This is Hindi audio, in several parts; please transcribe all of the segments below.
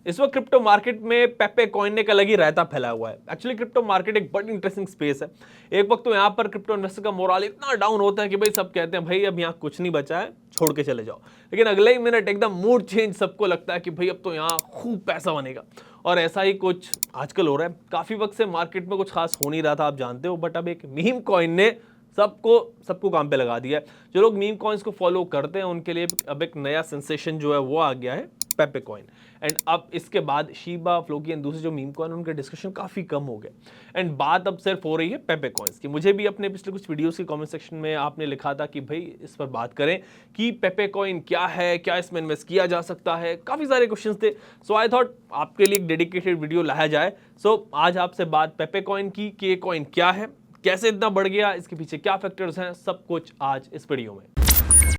इस वक्त क्रिप्टो मार्केट में पेपे कॉइन ने एक अलग ही रायता फैला हुआ है। एक्चुअली क्रिप्टो मार्केट एक बड़ी इंटरेस्टिंग स्पेस है। एक वक्त तो यहाँ पर क्रिप्टो इन्वेस्टर का मोरल इतना डाउन होता है कि भाई सब कहते हैं भाई अब यहाँ कुछ नहीं बचा है, छोड़ के चले जाओ। लेकिन अगले ही मिनट एकदम मूड चेंज, सबको लगता है कि भाई अब तो यहाँ खूब पैसा बनेगा। और ऐसा ही कुछ आजकल हो रहा है। काफी वक्त से मार्केट में कुछ खास हो नहीं रहा था, आप जानते हो, बट अब एक मीम कॉइन ने सबको सबको काम पे लगा दिया है। जो लोग मीम कॉइन्स को फॉलो करते हैं उनके लिए अब एक नया सेंसेशन जो है वो आ गया है, पेपे कॉइन। एंड अब इसके बाद शीबा, फ्लोकी एंड दूसरे जो मीम कॉइन उनके डिस्कशन काफी कम हो गए। एंड बात अब सिर्फ हो रही है पेपे कॉइन्स की। मुझे भी अपने पिछले कुछ वीडियोस के कमेंट सेक्शन में आपने लिखा था कि भाई इस पर बात करें कि पेपे कॉइन क्या है, क्या इसमें इन्वेस्ट किया जा सकता है, काफी सारे क्वेश्चंस थे। सो आई थॉट आपके लिए एक डेडिकेटेड वीडियो लाया जाए। सो आज आपसे बात पेपे कॉइन की कि ये कॉइन क्या है, कैसे इतना बढ़ गया, इसके पीछे क्या फैक्टर्स हैं, सब कुछ आज इस वीडियो में।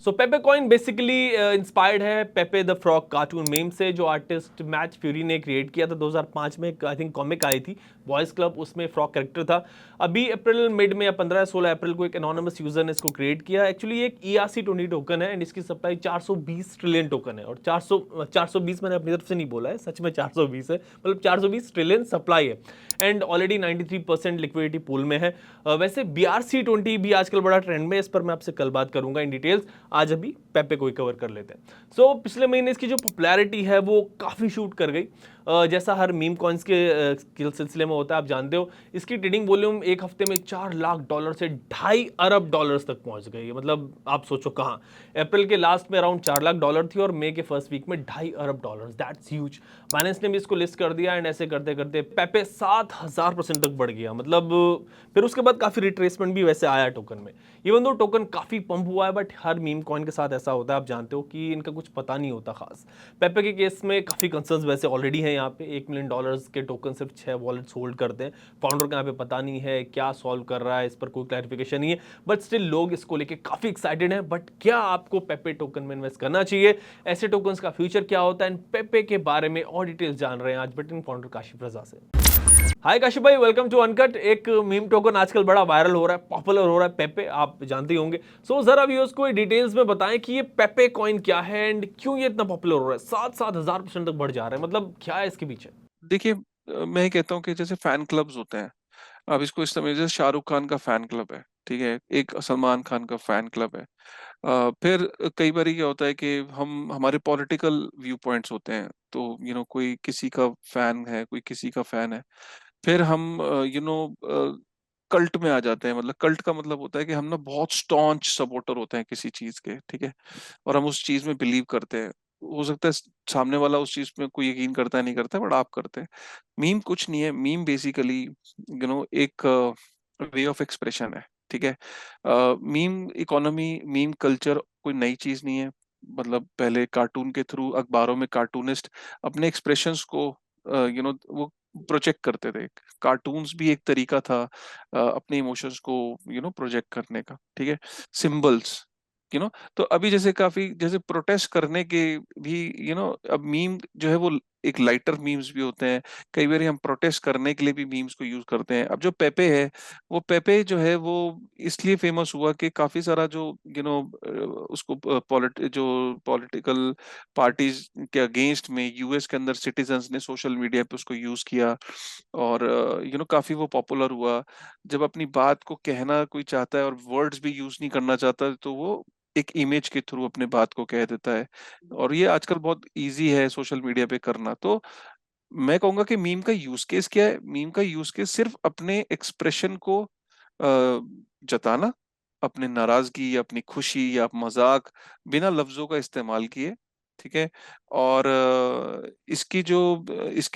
सो पेपे कॉइन बेसिकली इंस्पायर्ड है पेपे द फ्रॉग कार्टून मीम से, जो आर्टिस्ट मैच फ्यूरी ने क्रिएट किया था 2005 में। आई थिंक कॉमिक आई थी बॉयज क्लब, उसमें फ्रॉग कैरेक्टर था। अभी अप्रैल मिड में या 15-16 अप्रैल को एक एनोनिमस यूजर ने इसको क्रिएट किया। एक्चुअली एक ERC20 टोकन है एंड इसकी सप्लाई 420 ट्रिलियन टोकन है। और 420 मैंने अपनी तरफ से नहीं बोला है, सच में 420 है, मतलब 420 ट्रिलियन सप्लाई है। एंड ऑलरेडी 93% लिक्विडिटी पूल में है। वैसे BRC20 भी आजकल बड़ा ट्रेंड में है, इस पर मैं आपसे कल बात करूंगा इन डिटेल्स। आज अभी पेपे को ही कवर कर लेते हैं। सो पिछले महीने इसकी जो पॉपुलैरिटी है वो काफी शूट कर गई। जैसा हर मीम कॉइन्स के सिलसिले में होता है, आप जानते हो, इसकी ट्रेडिंग वॉल्यूम एक हफ्ते में $4 लाख से $2.5 अरब तक पहुंच गई है। मतलब आप सोचो कहाँ, अप्रैल के लास्ट में अराउंड $4 लाख थी और मई के फर्स्ट वीक में $2.5 अरब। That's huge. बाइनेंस ने भी इसको लिस्ट कर दिया एंड ऐसे करते करते पेपे 7,000% तक बढ़ गया। मतलब फिर उसके बाद काफी रिट्रेसमेंट भी वैसे आया टोकन में। इवन दो टोकन काफी पंप हुआ है, बट हर मीम कॉइन के साथ ऐसा होता है, आप जानते हो, कि इनका कुछ पता नहीं होता खास। पेपे के केस में काफी कंसर्न्स वैसे ऑलरेडी हैं। यहाँ पे $1 मिलियन के टोकन सिर्फ 6 वॉलेट्स होल्ड करते हैं। फाउंडर का यहाँ पे पता नहीं है क्या सॉल्व कर रहा है, इस पर कोई क्लैरिफिकेशन नहीं है। बट स्टिल लोग इसको लेके काफी एक्साइटेड हैं। बट क्या आपको पेपे टोकन में इन्वेस्ट करना चाहिए, ऐसे टोकन्स का फ्यूचर क्या होता है, पेपे के बारे में और डिटेल्स जान रहे हैं आज बिटकॉइन फाउंडर काशिफ रजा से। हाय काशिफ भाई, वेलकम टू अनकट। एक मीम टोकन आजकल बड़ा वायरल हो रहा है, पॉपुलर हो रहा है, पेपे, आप जानते ही होंगे। सो जरा व्यूअर्स को डिटेल्स में बताएं कि ये पेपे कॉइन क्या है एंड क्यों ये इतना पॉपुलर हो रहा है, 7,000% तक बढ़ जा रहा है। मतलब क्या है इसके पीछे। देखिए, मैं ये कहता हूँ कि जैसे फैन क्लब्स होते हैं। आप इसको इस समय, जैसे शाहरुख खान का फैन क्लब है, ठीक है, एक सलमान खान का फैन क्लब है। फिर कई बार क्या होता है कि हम हमारे पॉलिटिकल व्यू पॉइंट्स होते हैं, तो कोई किसी का फैन है, कोई किसी का फैन है। फिर हम कल्ट में आ जाते हैं। मतलब कल्ट का मतलब होता है कि हम ना बहुत स्टॉन्च सपोर्टर होते हैं किसी चीज के, ठीक है, और हम उस चीज में बिलीव करते हैं। हो सकता है सामने वाला उस चीज में कोई यकीन करता है, नहीं करता, बट आप करते हैं। मीम कुछ नहीं है। मीम बेसिकली एक वे ऑफ एक्सप्रेशन है, ठीक है। मीम इकोनॉमी, मीम कल्चर कोई नई चीज नहीं है। मतलब पहले कार्टून के थ्रू अखबारों में कार्टूनिस्ट अपने एक्सप्रेशंस को वो प्रोजेक्ट करते थे। कार्टून्स भी एक तरीका था अपने इमोशंस को प्रोजेक्ट करने का, ठीक है। सिंबल्स, तो अभी जैसे काफी जैसे प्रोटेस्ट करने के भी अब मीम जो है वो एक लाइटर मीम्स भी होते हैं। कई बार हम प्रोटेस्ट करने के लिए भी मीम्स को यूज करते हैं। अब जो पेपे है, वो पेपे जो है वो इसलिए फेमस हुआ कि काफी सारा जो उसको जो पॉलिटिकल पार्टीज के अगेंस्ट में यूएस के अंदर सिटीजन्स ने सोशल मीडिया पे उसको यूज किया। और काफी वो पॉपुलर हुआ। जब अपनी बात को कहना कोई चाहता है और वर्ड्स भी यूज नहीं करना चाहता, तो वो एक इमेज के थ्रू अपने बात को कह देता है। और ये आजकल बहुत इजी है सोशल मीडिया पे करना। तो मैं कहूंगा कि मीम का यूज केस क्या है। मीम का यूज केस सिर्फ अपने एक्सप्रेशन को जताना, अपने नाराजगी या अपनी खुशी या मजाक बिना लफ्जों का इस्तेमाल किए, ठीक है। और इसके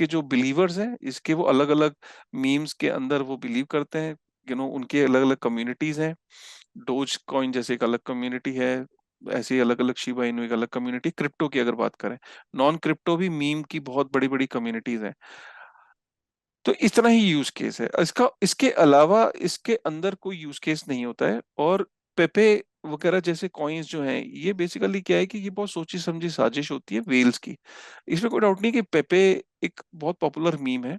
जो बिलीवर्स हैं, इसके वो अलग अलग मीम्स के अंदर वो बिलीव करते हैं। उनके अलग अलग कम्युनिटीज हैं। डोज कॉइन जैसे एक अलग कम्युनिटी है, ऐसे ही अलग अलग शिबा इनू एक अलग कम्युनिटी। क्रिप्टो की अगर बात करें, नॉन क्रिप्टो भी मीम की बहुत बड़ी बड़ी कम्युनिटीज हैं। तो इस तरह ही यूज केस है इसका। इसके अलावा इसके अंदर कोई यूज केस नहीं होता है। और पेपे वगैरह जैसे कॉइन्स जो हैं, ये बेसिकली क्या है कि ये बहुत सोची समझी साजिश होती है वेल्स की। इसमें कोई डाउट नहीं कि पेपे एक बहुत पॉपुलर मीम है।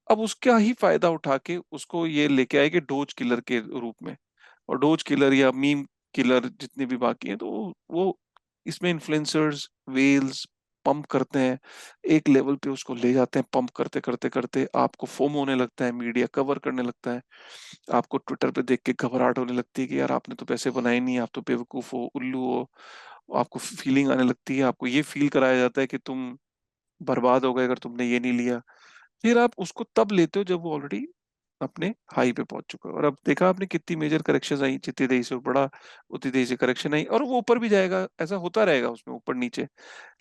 अब उसका ही फायदा उठा के उसको ये लेके आए कि डोज किलर के रूप में। और डोज किलर या मीम किलर जितने भी बाकी हैं, तो वो इसमें इन्फ्लुएंसर्स, वेल्स, पंप करते हैं, एक लेवल पे उसको ले जाते हैं, पंप करते करते करते आपको फोम होने लगता है, मीडिया कवर करने लगता है, आपको ट्विटर पे देख के घबराहट होने लगती है कि यार आपने तो पैसे बनाए नहीं, आप तो बेवकूफ हो, उल्लू हो। आपको फीलिंग आने लगती है, आपको ये फील कराया जाता है कि तुम बर्बाद हो गए अगर तुमने ये नहीं लिया। फिर आप उसको तब लेते हो जब वो ऑलरेडी अपने हाई पे पहुंच चुका है। और अब देखा आपने कितनी मेजर करेक्शन आई, जितनी तेजी से बढ़ा उतनी तेजी से करेक्शन आई, और वो ऊपर भी जाएगा, ऐसा होता रहेगा उसमें ऊपर नीचे।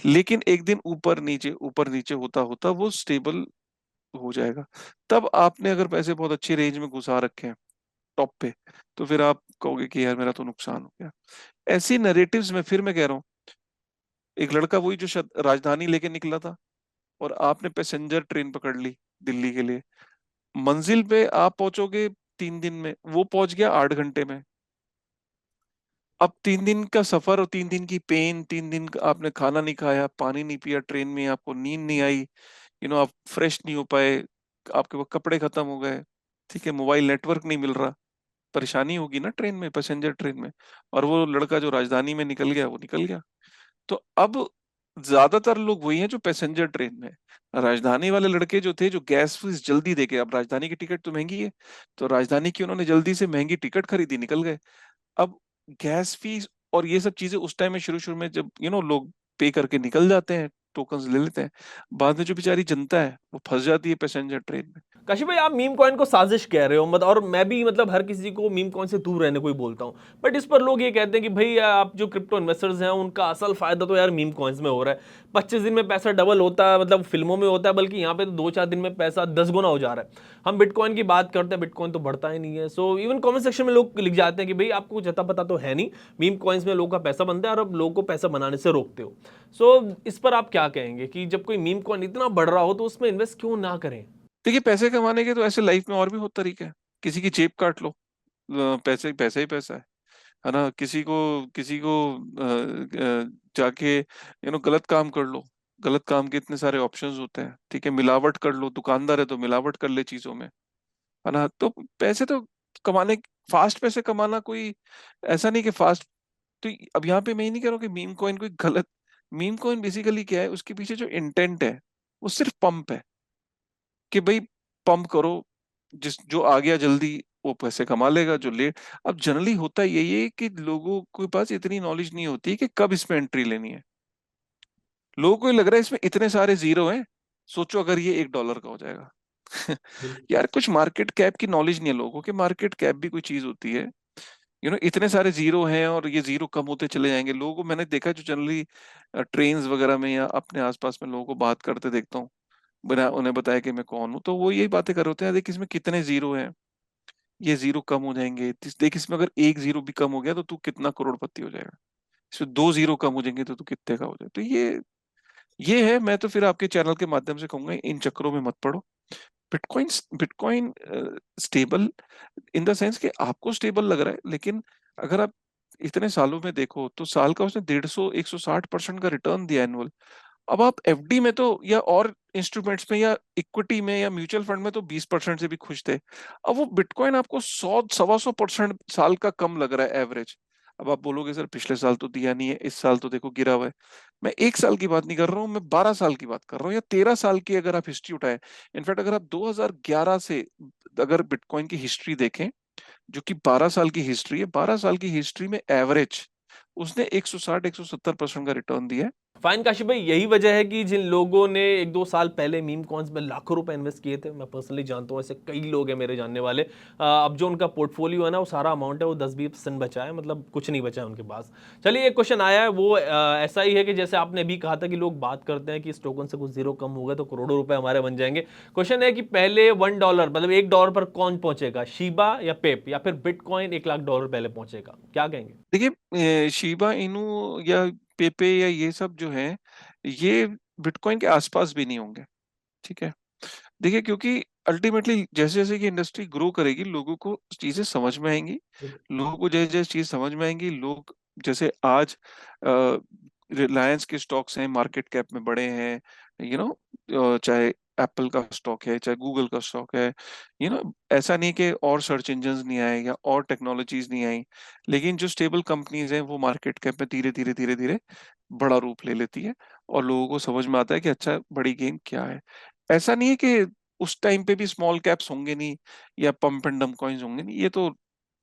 लेकिन एक दिन ऊपर नीचे होता होता वो स्टेबल हो जाएगा। तब आपने अगर पैसे बहुत अच्छी रेंज में घुसा रखे हैं टॉप पे, तो फिर आप कहोगे कि यार मेरा तो नुकसान हो गया। ऐसी नैरेटिव्स में फिर मैं कह रहा हूँ, एक लड़का वही जो राजधानी लेके निकला था, और आपने पैसेंजर ट्रेन पकड़ ली दिल्ली के लिए, मंजिल पे आप पहुंचोगे 3 दिन में, वो पहुंच गया 8 घंटे में। अब 3 दिन का सफर और 3 दिन की पेन, 3 दिन आपने खाना नहीं खाया, पानी नहीं पिया, ट्रेन में आपको नींद नहीं आई, आप फ्रेश नहीं हो पाए, आपके वो कपड़े खत्म हो गए, ठीक है, मोबाइल नेटवर्क नहीं मिल रहा, परेशानी होगी ना ट्रेन में, पैसेंजर ट्रेन में। और वो लड़का जो राजधानी में निकल गया वो निकल गया। तो अब ज्यादातर लोग वही हैं जो पैसेंजर ट्रेन में हैं। राजधानी वाले लड़के जो थे, जो गैस फीस जल्दी देके, अब राजधानी की टिकट तो महंगी है, तो राजधानी की उन्होंने जल्दी से महंगी टिकट खरीदी, निकल गए। अब गैस फीस और ये सब चीजें उस टाइम में, शुरू शुरू में जब लोग पे करके निकल जाते हैं, टोकन्स ले लेते हैं, बाद में जो बेचारी जनता है वो फंस जाती है पैसेंजर ट्रेन में। काशी भाई, आप मीम कॉइन को साजिश कह रहे हो मत, और मैं भी मतलब हर किसी को मीम कॉइन से दूर रहने को ही बोलता हूँ, बट इस पर लोग ये कहते हैं कि भाई आप जो क्रिप्टो इन्वेस्टर्स हैं उनका असल फायदा तो यार मीम कॉइन्स में हो रहा है। 25 दिन में पैसा डबल होता है, मतलब फिल्मों में होता है, बल्कि यहाँ पे तो 2-4 दिन में पैसा 10 गुना हो जा रहा है। हम बिटकॉइन की बात करते हैं, बिटकॉइन तो बढ़ता ही नहीं है। सो इवन कमेंट सेक्शन में लोग लिख जाते हैं कि भाई आपको कुछ अता पता तो है नहीं, मीम कॉइन्स में लोगों का पैसा बनता है और अब लोगों को पैसा बनाने से रोकते हो। सो इस पर आप क्या कहेंगे कि जब कोई मीम कॉइन इतना बढ़ रहा हो तो उसमें इन्वेस्ट क्यों ना करें? देखिए, पैसे कमाने के तो ऐसे लाइफ में और भी बहुत तरीके हैं। किसी की जेब काट लो, पैसे पैसा ही पैसा है ना। किसी को जाके गलत काम कर लो, गलत काम के इतने सारे ऑप्शंस होते हैं, ठीक है। मिलावट कर लो, दुकानदार है तो मिलावट कर ले चीजों में, है ना। तो पैसे तो कमाने, फास्ट पैसे कमाना कोई ऐसा नहीं कि फास्ट। तो अब यहाँ पे मैं ये नहीं कह रहा हूँ कि मीम कॉइन कोई गलत। मीम कॉइन बेसिकली क्या है, उसके पीछे जो इंटेंट है वो सिर्फ पंप है, कि भाई पंप करो, जिस जो आ गया जल्दी वो पैसे कमा लेगा, जो लेट। अब जनरली होता यही है कि लोगों के पास इतनी नॉलेज नहीं होती कि कब इसमें एंट्री लेनी है। लोगों को ये लग रहा है इसमें इतने सारे जीरो हैं, सोचो अगर ये $1 का हो जाएगा। यार कुछ मार्केट कैप की नॉलेज नहीं है लोगों को, कि मार्केट कैप भी कोई चीज होती है। इतने सारे जीरो हैं और ये जीरो कम होते चले जाएंगे। लोगों को मैंने देखा है, जो जनरली ट्रेन्स वगैरह में या अपने आसपास में लोगों को बात करते देखता हूँ, बिना उन्हें बताया कि मैं कौन हूँ, तो वो यही बातें कर रहे होते हैं, देख इसमें कितने जीरो हैं, ये जीरो कम हो जाएंगे, देख इसमें अगर एक जीरो भी कम हो गया तो तू कितना करोड़पति हो जाएगा, इसमें 2 जीरो कम हो जाएंगे तो तू कितने का हो जाएगा। तो ये है। मैं तो फिर आपके चैनल के माध्यम से कहूंगा, इन चक्करों में मत पड़ो। Bitcoin bitcoin stable in the sense कि आपको स्टेबल लग रहा है, लेकिन अगर आप इतने सालों में देखो तो साल का उसने 150-160% का रिटर्न दिया एनुअल। अब आप एफडी में तो, या और इंस्ट्रूमेंट्स में, या इक्विटी में, या म्यूचुअल फंड में तो 20% से भी खुश थे। अब वो बिटकॉइन आपको 100-125% साल का कम लग रहा है एवरेज। अब आप बोलोगे सर पिछले साल तो दिया नहीं है, इस साल तो देखो गिरा हुआ है। मैं 1 साल की बात नहीं कर रहा हूँ, मैं 12 साल की बात कर रहा हूँ, या 13 साल की अगर आप हिस्ट्री उठाए। इनफैक्ट अगर आप 2011 से अगर बिटकॉइन की हिस्ट्री देखें, जो कि 12 साल की हिस्ट्री है, 12 साल की हिस्ट्री में एवरेज उसने 160-170% का रिटर्न दिया है। फाइन काशी भाई, यही वजह है कि जिन लोगों ने 1-2 साल पहले मीम कॉइन्स में लाखों रुपए इन्वेस्ट किए थे, मैं पर्सनली जानता हूँ ऐसे कई लोग हैं मेरे जानने वाले, अब जो उनका पोर्टफोलियो है ना, वो सारा अमाउंट है वो 10-20% बचा है, मतलब कुछ नहीं बचा है उनके पास। चलिए, एक क्वेश्चन आया है, वो ऐसा ही है कि जैसे आपने अभी कहा था कि लोग बात करते हैं कि इस टोकन से कुछ जीरो कम होगा तो करोड़ों रुपए हमारे बन जाएंगे। क्वेश्चन है कि पहले $1, मतलब $1 पर कौन पहुंचेगा, शीबा या पेप, या फिर बिटकॉइन $1 लाख पहले पहुंचेगा? क्या कहेंगे? देखिए, शिबा इनू या पेपे या ये सब जो है, ये बिटकॉइन के आसपास भी नहीं होंगे, ठीक है। देखिए, क्योंकि अल्टीमेटली जैसे जैसे कि इंडस्ट्री ग्रो करेगी, लोगों को चीजें समझ में आएंगी। लोगों को जैसे जैसे चीज समझ में आएंगी, लोग जैसे आज रिलायंस के स्टॉक्स हैं, मार्केट कैप में बड़े हैं, यू नो चाहे एप्पल का स्टॉक है, चाहे गूगल का स्टॉक है, ऐसा नहीं कि और सर्च इंजन्स नहीं आए या और टेक्नोलॉजीज नहीं आई। लेकिन जो स्टेबल कंपनीज हैं वो मार्केट कैप में धीरे धीरे धीरे धीरे बड़ा रूप ले लेती है। और लोगों को समझ में आता है कि अच्छा बड़ी गेम क्या है। ऐसा नहीं है कि उस टाइम पे भी स्मॉल कैप्स होंगे नहीं या पंप एंड डंप कॉइन्स होंगे नहीं, ये तो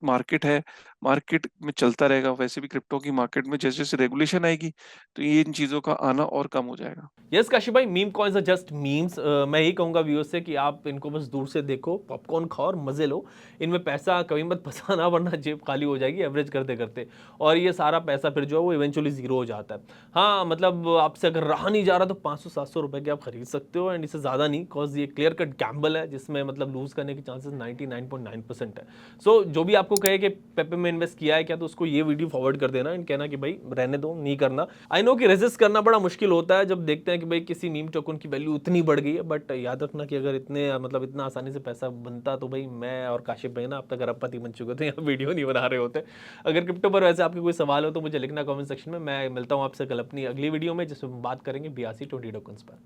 मार्केट है, मार्केट में चलता रहेगा। वैसे भी क्रिप्टो की मार्केट में जैसे जैसे रेगुलेशन आएगी तो ये इन चीजों का आना और कम हो जाएगा। यस काशी भाई, meme coins are just memes. मैं यही कहूंगा व्यूअर्स से कि आप इनको बस दूर से देखो, पॉपकॉर्न खाओ और मजे लो। इनमें पैसा कभी मत फंसाना, वरना जेब खाली हो जाएगी एवरेज करते करते, और ये सारा पैसा फिर जो है वो इवेंचुअली जीरो हो जाता है। हाँ मतलब आपसे अगर रहा नहीं जा रहा तो 500-700 रुपए के आप खरीद सकते हो, एंड इससे ज़्यादा नहीं, बिकॉज ये क्लियर कट गैम्बल है जिसमें मतलब लूज करने के चांसेस 99.9% है। सो जो भी आपको कहे कि पेपे में इन्वेस्ट किया है क्या, तो उसको ये वीडियो फॉरवर्ड कर देना एंड कहना कि भाई रहने दो, नहीं करना। आई नो कि रेजिस्ट करना बड़ा मुश्किल होता है जब देखते हैं कि भाई किसी मीम टोकन की वैल्यू इतनी बढ़ गई है, बट याद रखना कि अगर इतने मतलब इतना आसानी से पैसा बनता तो भाई मैं और काशिफ भाई ना अब तक अरबपति बन चुके थे, यहाँ वीडियो नहीं बना रहे होते। अगर क्रिप्टो पर वैसे आपके कोई सवाल हो तो मुझे लिखना कमेंट सेक्शन में। मैं मिलता हूँ आपसे कल अपनी अगली वीडियो में जिसमें बात करेंगे BRC 20 टोकन्स पर।